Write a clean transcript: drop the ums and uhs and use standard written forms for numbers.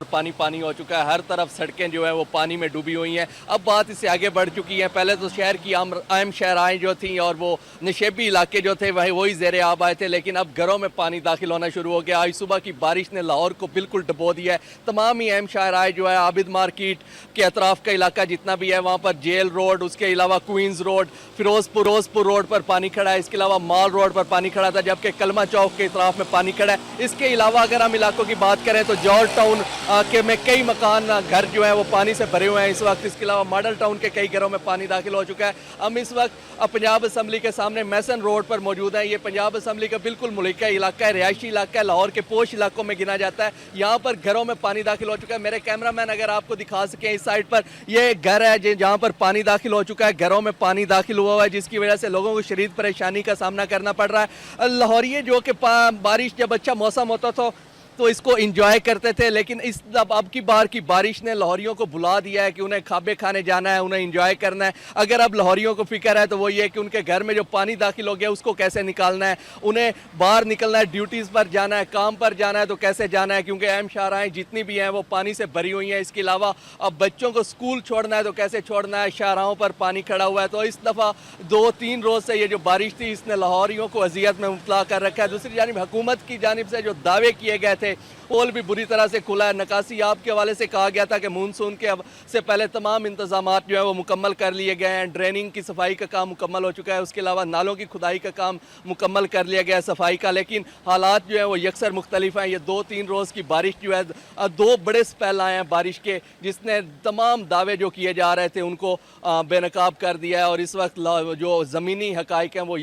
पानी पानी हो चुका है, हर तरफ सड़कें जो है वो पानी में डूबी हुई हैं। अब बात इससे आगे बढ़ चुकी है। पहले तो शहर की अहम शहराएं जो थीं और वो नशेबी इलाके जो थे वही ज़ेरे आब आए थे, लेकिन अब घरों में पानी दाखिल होना शुरू हो गया। आज सुबह की बारिश ने लाहौर को बिल्कुल डुबो दिया है। तमाम ही अहम शहराएं जो है, आबिद मार्केट के अतराफ़ का इलाका जितना भी है, वहाँ पर जेल रोड, उसके अलावा क्वींस रोड, फिरोजपुर रोड पर पानी खड़ा है। इसके अलावा माल रोड पर पानी खड़ा था, जबकि कलमा चौक के अतराफ़ में पानी खड़ा है। इसके अलावा अगर हम इलाकों की बात करें तो जॉर्ज टाउन के में कई मकान घर जो है वो पानी से भरे हुए हैं इस वक्त। इसके अलावा मॉडल टाउन के कई घरों में पानी दाखिल हो चुका है। हम इस वक्त पंजाब असम्बली के सामने मैसन रोड पर मौजूद हैं। ये पंजाब असम्बली का बिल्कुल मुल्का इलाका है, रिहायशी इलाका है, लाहौर के पोश इलाकों में गिना जाता है। यहाँ पर घरों में पानी दाखिल हो चुका है। मेरे कैमरामैन अगर आपको दिखा सकें, इस साइड पर ये घर है जहाँ पर पानी दाखिल हो चुका है, घरों में पानी दाखिल हुआ है, जिसकी वजह से लोगों को शदीद परेशानी का सामना करना पड़ रहा है। लाहौरिये जो कि बारिश जब अच्छा मौसम होता था तो इसको एंजॉय करते थे, लेकिन इस अब की बार की बारिश ने लाहौरियों को बुला दिया है कि उन्हें खाबे खाने जाना है, उन्हें एंजॉय करना है। अगर अब लाहौरियों को फिक्र है तो वो ये है कि उनके घर में जो पानी दाखिल हो गया उसको कैसे निकालना है, उन्हें बाहर निकलना है, ड्यूटीज़ पर जाना है, काम पर जाना है तो कैसे जाना है, क्योंकि अहम शाहराएँ जितनी भी हैं वो पानी से भरी हुई हैं। इसके अलावा अब बच्चों को स्कूल छोड़ना है तो कैसे छोड़ना है, शाहराहों पर पानी खड़ा हुआ है। तो इस दफ़ा 2-3 रोज़ से ये जो बारिश थी इसने लाहौरियों को अजियत में मुब्तला कर रखा है। दूसरी जानिब हुकूमत की जानिब से जो दावे किए गए थे पोल भी बुरी तरह से खुला है। नकासी आप के हवाले से कहा गया था कि मानसून के से पहले तमाम इंतजामात जो है वो मुकम्मल कर लिए गए हैं। ड्रेनिंग की सफाई का काम मुकम्मल हो चुका है, उसके अलावा नालों की खुदाई का काम मुकम्मल कर लिया गया है, सफाई का। लेकिन हालात जो है वो यकसर मुख्तलिफ हैं। ये 2-3 रोज़ की बारिश जो है, 2 बड़े स्पेल आए हैं बारिश के, जिसने तमाम दावे जो किए जा रहे थे उनको बेनकाब कर दिया है। और इस वक्त जो ज़मीनी हकाइक हैं वो